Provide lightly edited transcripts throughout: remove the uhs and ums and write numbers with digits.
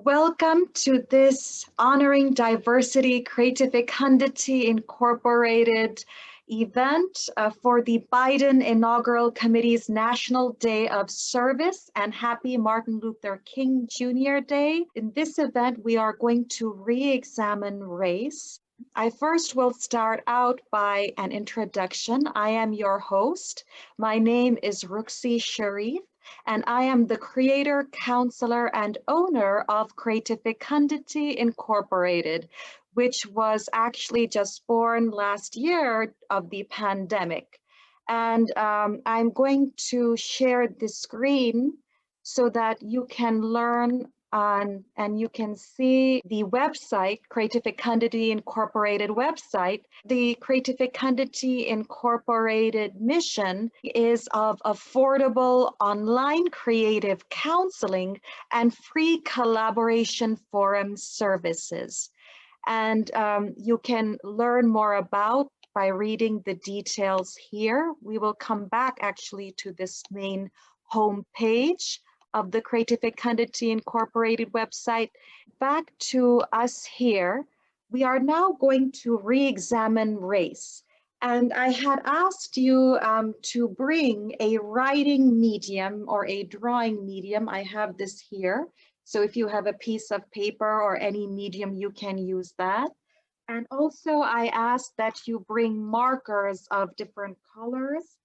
Welcome to this Honoring Diversity Creatifecundity Incorporated event for the Biden Inaugural Committee's National Day of Service and Happy Martin Luther King Jr. Day. In this event, we are going to re-examine race. I first will start out by an introduction. I am your host. My name is Rukhsi Sharif, and I am the creator, counselor, and owner of Creatifecundity Incorporated, which was actually just born last year of the pandemic. And I'm going to share the screen so that you can learn and you can see the website, Creatifecundity Incorporated website. The Creatifecundity Incorporated mission is of affordable online creative counseling and free collaboration forum services. And you can learn more about by reading the details here. We will come back actually to this main home page of the Creatifecundity Incorporated website. Back to us here, we are now going to re-examine race. And I had asked you to bring a writing medium or a drawing medium. I have this here. So if you have a piece of paper or any medium, you can use that. And also I asked that you bring markers of different colors.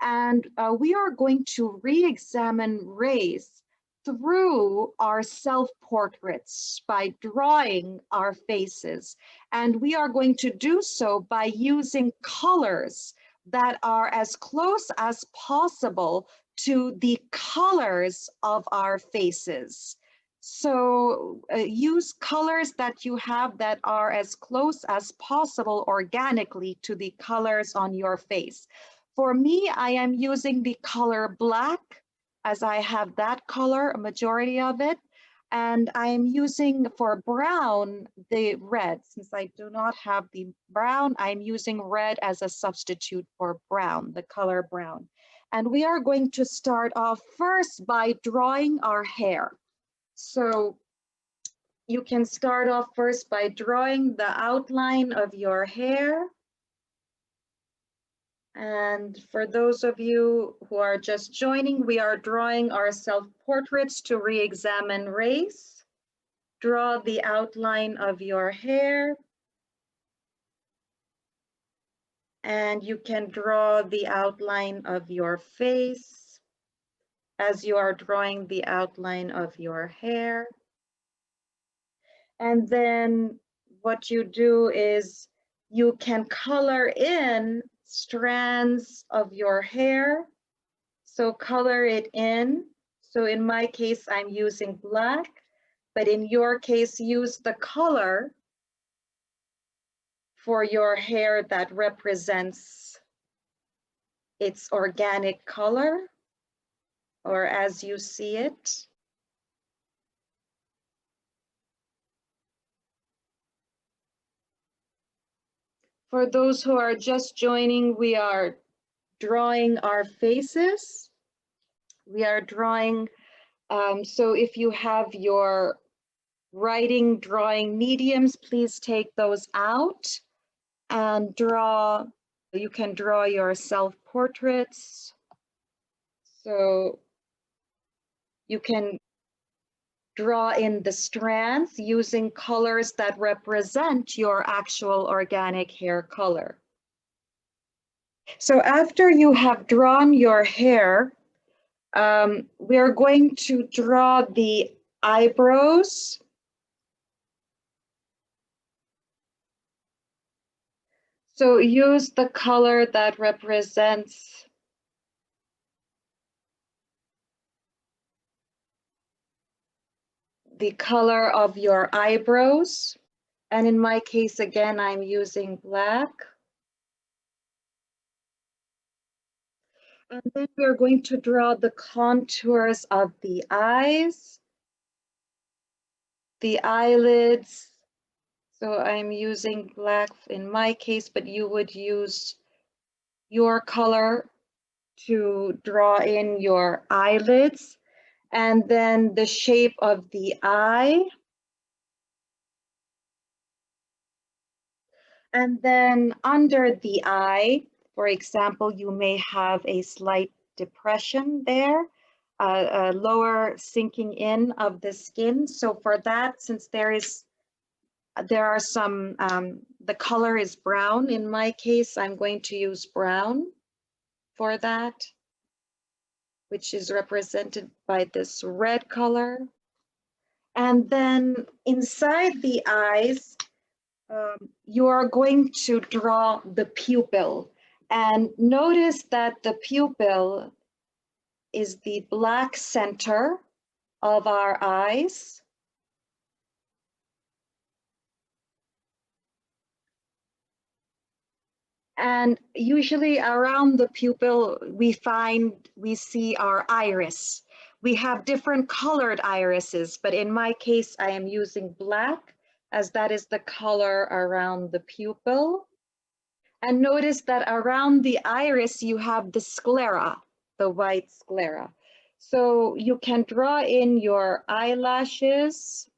And we are going to re-examine race through our self-portraits by drawing our faces. And we are going to do so by using colors that are as close as possible to the colors of our faces. So use colors that you have that are as close as possible organically to the colors on your face. For me, I am using the color black, as I have that color, a majority of it. And I am using for brown, the red. Since I do not have the brown, I'm using red as a substitute for brown, the color brown. And we are going to start off first by drawing our hair. So you can start off first by drawing the outline of your hair. And for those of you who are just joining, we are drawing our self-portraits to re-examine race. Draw the outline of your hair. And you can draw the outline of your face as you are drawing the outline of your hair. And then what you do is you can color in strands of your hair. So color it in. So in my case, I'm using black, but in your case, use the color for your hair that represents its organic color or as you see it. For those who are just joining, we are drawing our faces. We are drawing, so if you have your writing, drawing mediums, please take those out and draw. You can draw your self-portraits. So you can draw in the strands using colors that represent your actual organic hair color. So after you have drawn your hair, we are going to draw the eyebrows. So use the color that represents the color of your eyebrows. And in my case, again, I'm using black. And then we're going to draw the contours of the eyes, the eyelids. So I'm using black in my case, but you would use your color to draw in your eyelids. And then the shape of the eye. And then under the eye, for example, you may have a slight depression there, a lower sinking in of the skin. So for that, since there are some, the color is brown. In my case, I'm going to use brown for that, which is represented by this red color. And then inside the eyes, you are going to draw the pupil. And notice that the pupil is the black center of our eyes. And usually around the pupil, we see our iris. We have different colored irises, but in my case, I am using black as that is the color around the pupil. And notice that around the iris, you have the sclera, the white sclera. So you can draw in your eyelashes.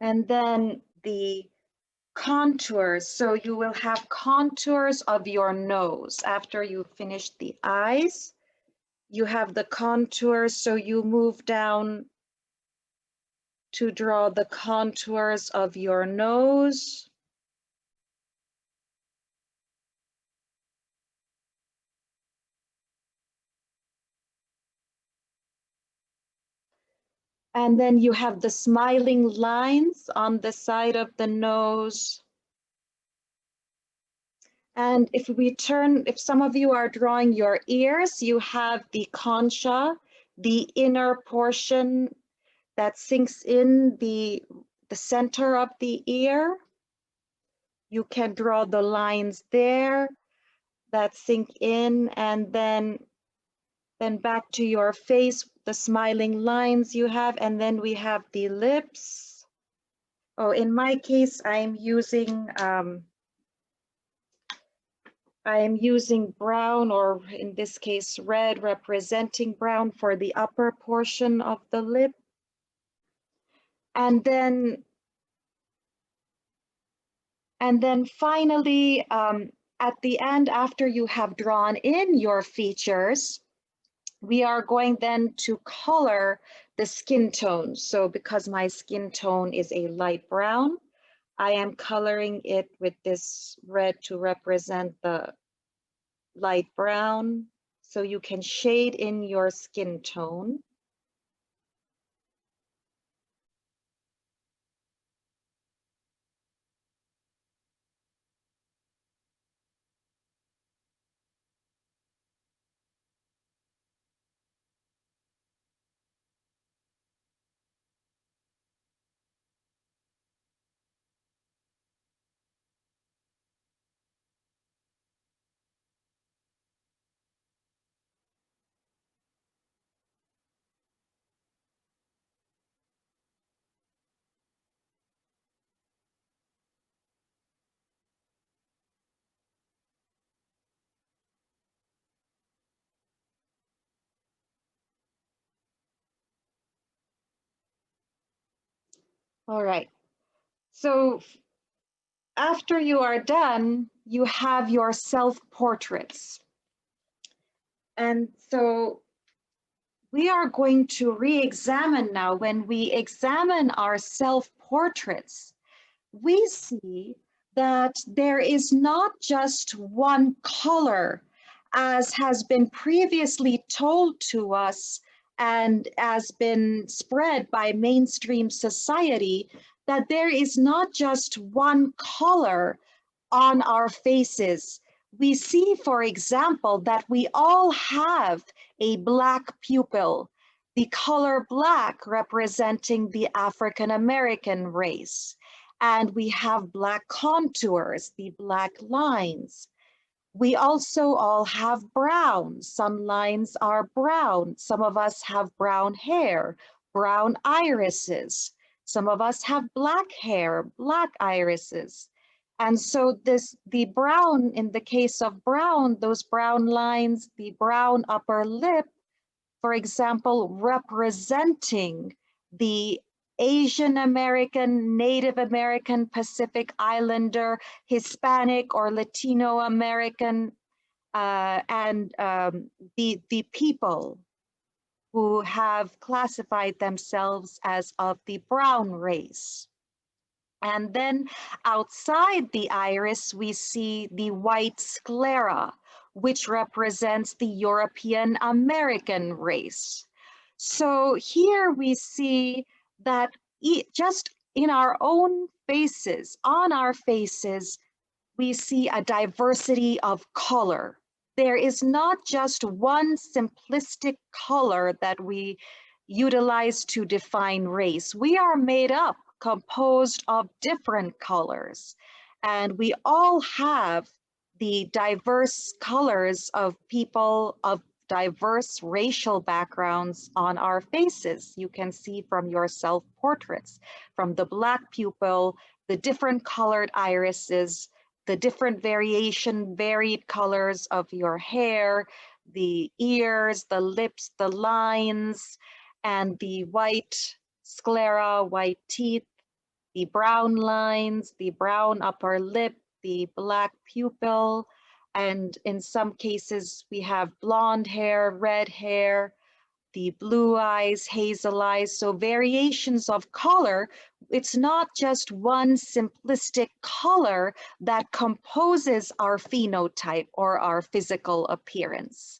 And then the contours. So you will have contours of your nose. After you finish the eyes, you have the contours. So you move down to draw the contours of your nose. And then you have the smiling lines on the side of the nose. And if some of you are drawing your ears, you have the concha, the inner portion that sinks in the center of the ear. You can draw the lines there that sink in, and then back to your face, the smiling lines you have, and then we have the lips. Oh, in my case, I'm using brown, or in this case, red, representing brown for the upper portion of the lip. And then finally, at the end, after you have drawn in your features, we are going then to color the skin tone. So because my skin tone is a light brown, I am coloring it with this red to represent the light brown. So you can shade in your skin tone. All right. So after you are done, you have your self-portraits. And so we are going to re-examine now. When we examine our self-portraits, we see that there is not just one color, as has been previously told to us and has been spread by mainstream society, that there is not just one color on our faces. We see, for example, that we all have a black pupil, the color black representing the African American race. And we have black contours, the black lines. We also all have brown. Some lines are brown. Some of us have brown hair, brown irises. Some of us have black hair, black irises. And so the brown, in the case of brown, those brown lines, the brown upper lip, for example, representing the Asian American, Native American, Pacific Islander, Hispanic or Latino American, and the people who have classified themselves as of the brown race. And then outside the iris, we see the white sclera, which represents the European American race. So here we see that just in our own faces, on our faces, we see a diversity of color. There is not just one simplistic color that we utilize to define race. We are made up, composed of different colors, and we all have the diverse colors of people of diverse racial backgrounds on our faces. You can see from your self-portraits, from the black pupil, the different colored irises, the different varied colors of your hair, the ears, the lips, the lines, and the white sclera, white teeth, the brown lines, the brown upper lip, the black pupil, and in some cases we have blonde hair, red hair, the blue eyes, hazel eyes, so variations of color. It's not just one simplistic color that composes our phenotype or our physical appearance.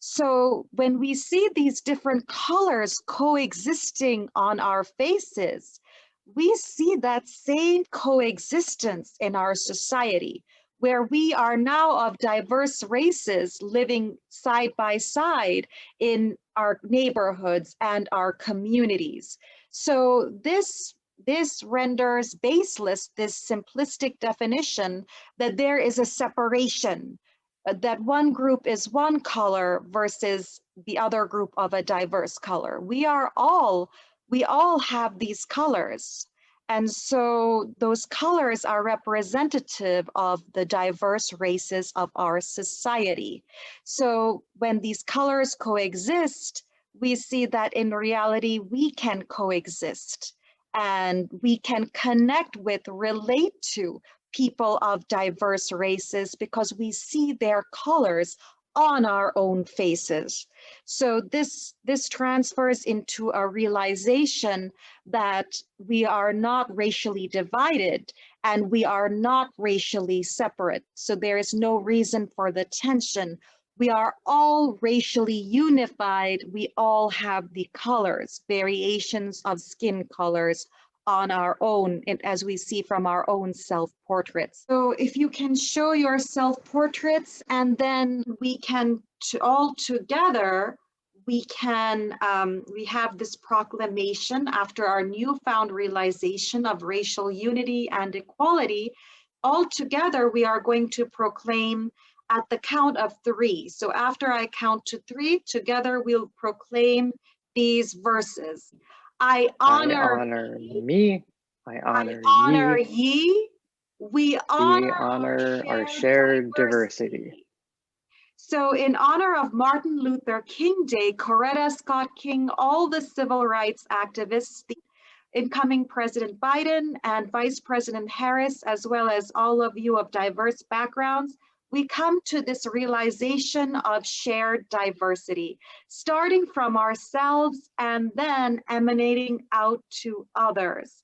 So when we see these different colors coexisting on our faces, we see that same coexistence in our society, where we are now of diverse races living side by side in our neighborhoods and our communities. So this renders baseless this simplistic definition that there is a separation, that one group is one color versus the other group of a diverse color. We all have these colors. And so those colors are representative of the diverse races of our society. So when these colors coexist, we see that in reality, we can coexist and we can connect with, relate to people of diverse races because we see their colors on our own faces. So this transfers into a realization that we are not racially divided and we are not racially separate. So there is no reason for the tension. We are all racially unified. We all have the colors, variations of skin colors on our own, as we see from our own self-portraits. So if you can show your self-portraits, and then we can all together, we have this proclamation after our newfound realization of racial unity and equality. All together, we are going to proclaim at the count of 3. So after I count to 3, together we'll proclaim these verses. I honor me. I honor ye. We honor our shared diversity. So in honor of Martin Luther King Day, Coretta Scott King, all the civil rights activists, the incoming President Biden and Vice President Harris, as well as all of you of diverse backgrounds, we come to this realization of shared diversity, starting from ourselves and then emanating out to others.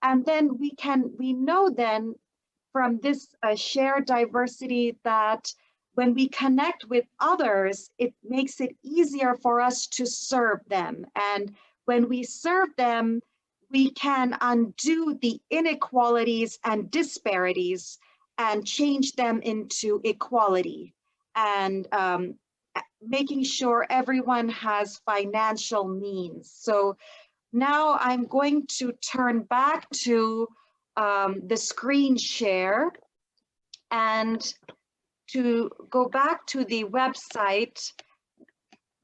And then we know then from this shared diversity that when we connect with others, it makes it easier for us to serve them. And when we serve them, we can undo the inequalities and disparities and change them into equality, and making sure everyone has financial means. So now I'm going to turn back to the screen share and to go back to the website.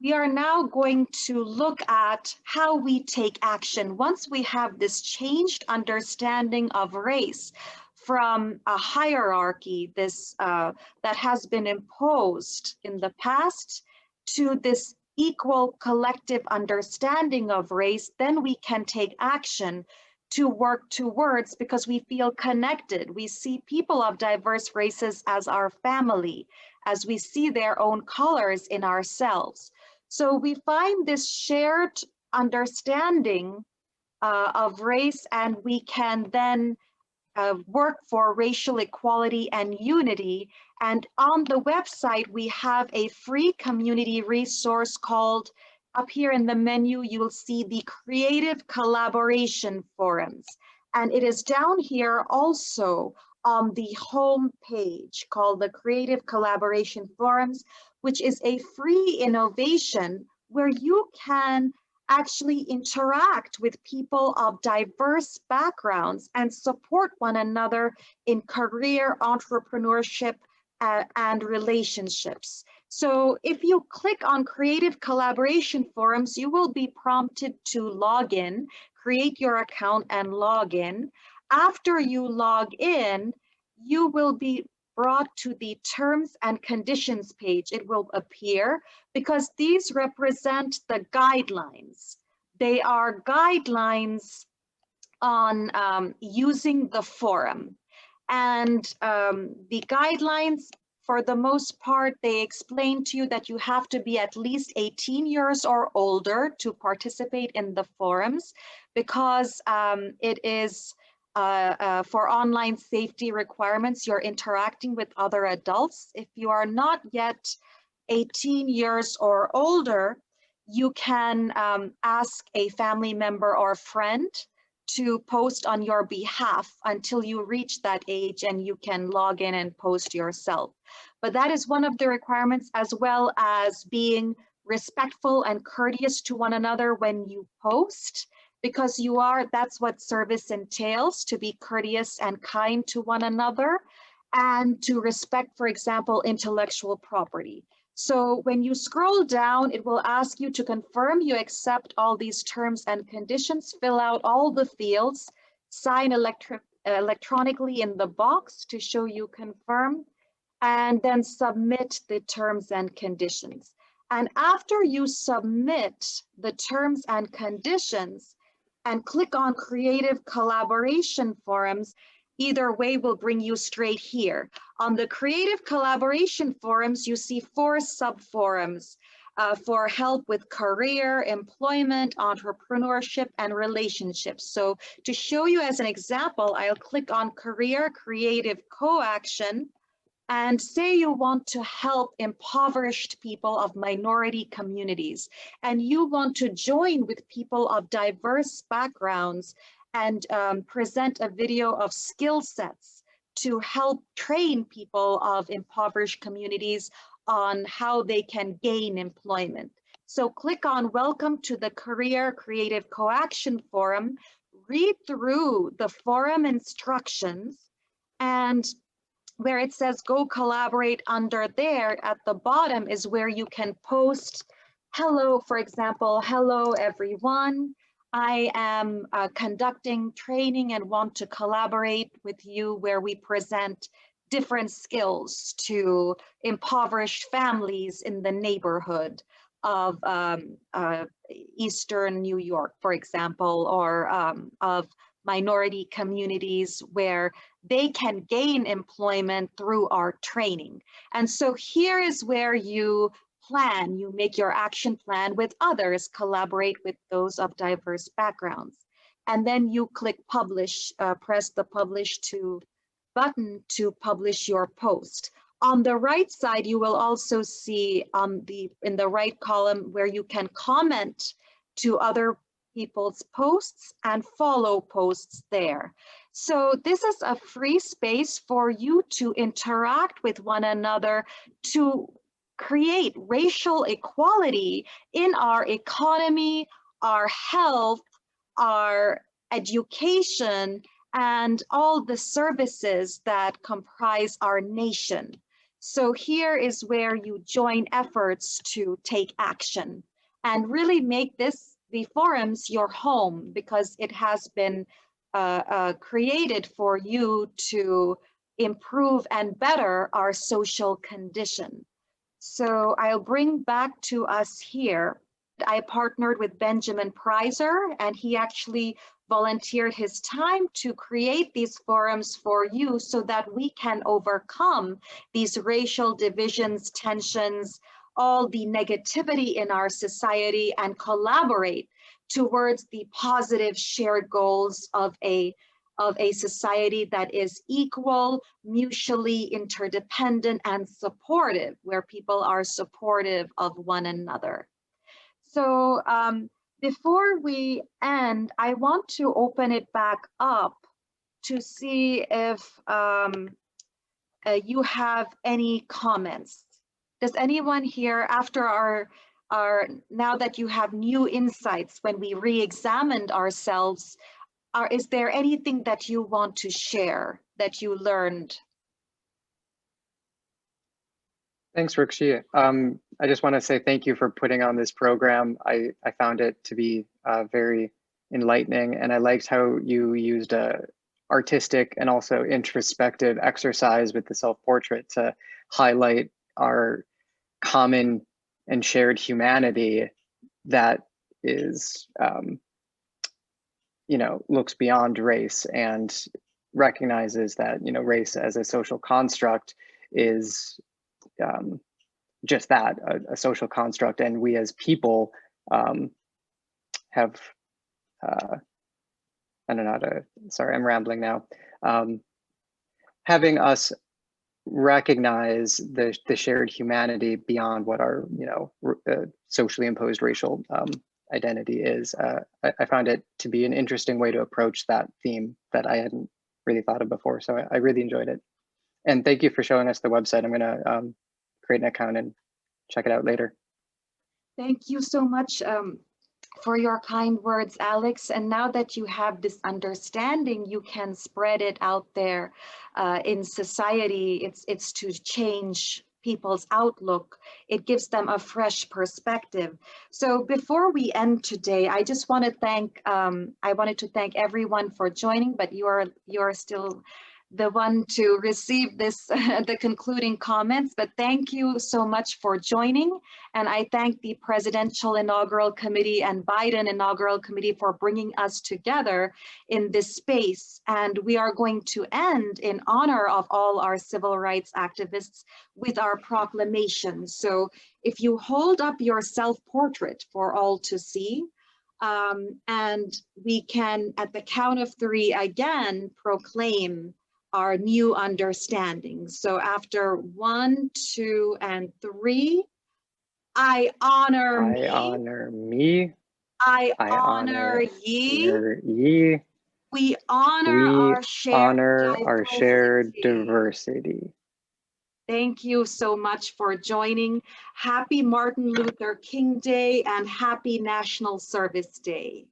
we are now going to look at how we take action once we have this changed understanding of race from a hierarchy that has been imposed in the past to this equal collective understanding of race. Then we can take action to work towards, because we feel connected. We see people of diverse races as our family, as we see their own colors in ourselves. So we find this shared understanding of race, and we can then work for racial equality and unity. And on the website, we have a free community resource called, up here in the menu, you will see the Creative Collaboration Forums. And it is down here also on the home page called the Creative Collaboration Forums, which is a free innovation where you can actually interact with people of diverse backgrounds and support one another in career, entrepreneurship, and relationships. So if you click on Creative Collaboration Forums, you will be prompted to log in, create your account and log in. After you log in, you will be brought to the terms and conditions page. It will appear because these represent the guidelines. They are guidelines on using the forum. And the guidelines, for the most part, they explain to you that you have to be at least 18 years or older to participate in the forums, because it is for online safety requirements, you're interacting with other adults. If you are not yet 18 years or older, you can ask a family member or friend to post on your behalf until you reach that age, and you can log in and post yourself. But that is one of the requirements, as well as being respectful and courteous to one another when you post, because that's what service entails, to be courteous and kind to one another, and to respect, for example, intellectual property. So when you scroll down, it will ask you to confirm you accept all these terms and conditions, fill out all the fields, sign electronically in the box to show you confirm, and then submit the terms and conditions. And after you submit the terms and conditions and click on Creative Collaboration Forums, either way will bring you straight here. On the Creative Collaboration Forums, you see 4 sub-forums for help with career, employment, entrepreneurship, and relationships. So to show you as an example, I'll click on Career Creative Co-Action, and say you want to help impoverished people of minority communities, and you want to join with people of diverse backgrounds and present a video of skill sets to help train people of impoverished communities on how they can gain employment. So click on Welcome to the Career Creative Co-Action Forum, read through the forum instructions, and where it says go collaborate under there at the bottom is where you can post hello, for example, hello everyone. I am conducting training and want to collaborate with you, where we present different skills to impoverished families in the neighborhood of Eastern New York, for example, or of minority communities where they can gain employment through our training. And so here is where you plan, you make your action plan with others, collaborate with those of diverse backgrounds. And then you click publish, press the publish to button to publish your post. On the right side, you will also see in the right column where you can comment to other people's posts and follow posts there. So this is a free space for you to interact with one another, to create racial equality in our economy, our health, our education, and all the services that comprise our nation. So here is where you join efforts to take action and really make the forums your home, because it has been created for you to improve and better our social condition. So I'll bring back to us here. I partnered with Benjamin Preiser, and he actually volunteered his time to create these forums for you so that we can overcome these racial divisions, tensions, all the negativity in our society, and collaborate towards the positive shared goals of a society that is equal, mutually interdependent, and supportive, where people are supportive of one another. So before we end, I want to open it back up to see if you have any comments. Does anyone here, after now that you have new insights when we re-examined ourselves, is there anything that you want to share that you learned? Thanks, Rukhsi. I just want to say thank you for putting on this program. I found it to be very enlightening, and I liked how you used a artistic and also introspective exercise with the self-portrait to highlight our common and shared humanity that is, looks beyond race and recognizes that, race as a social construct is just that, a social construct, and we as people have, I don't know how to, sorry, I'm rambling now. Having us recognize the shared humanity beyond what our, socially imposed racial identity is. I found it to be an interesting way to approach that theme that I hadn't really thought of before. So I really enjoyed it. And thank you for showing us the website. I'm gonna create an account and check it out later. Thank you so much for your kind words, Alex. And now that you have this understanding, you can spread it out there in society. It's to change people's outlook. It gives them a fresh perspective. So before we end today, I just want to thank, I wanted to thank everyone for joining, but you are still the one to receive this, the concluding comments, but thank you so much for joining. And I thank the Presidential Inaugural Committee and Biden Inaugural Committee for bringing us together in this space. And we are going to end in honor of all our civil rights activists with our proclamation. So if you hold up your self-portrait for all to see, and we can, at the count of 3 again, proclaim our new understanding. So after 1, 2, and 3, I honor me. I honor me. I honor ye. Ye. We honor our shared diversity. Thank you so much for joining. Happy Martin Luther King Day and happy National Service Day.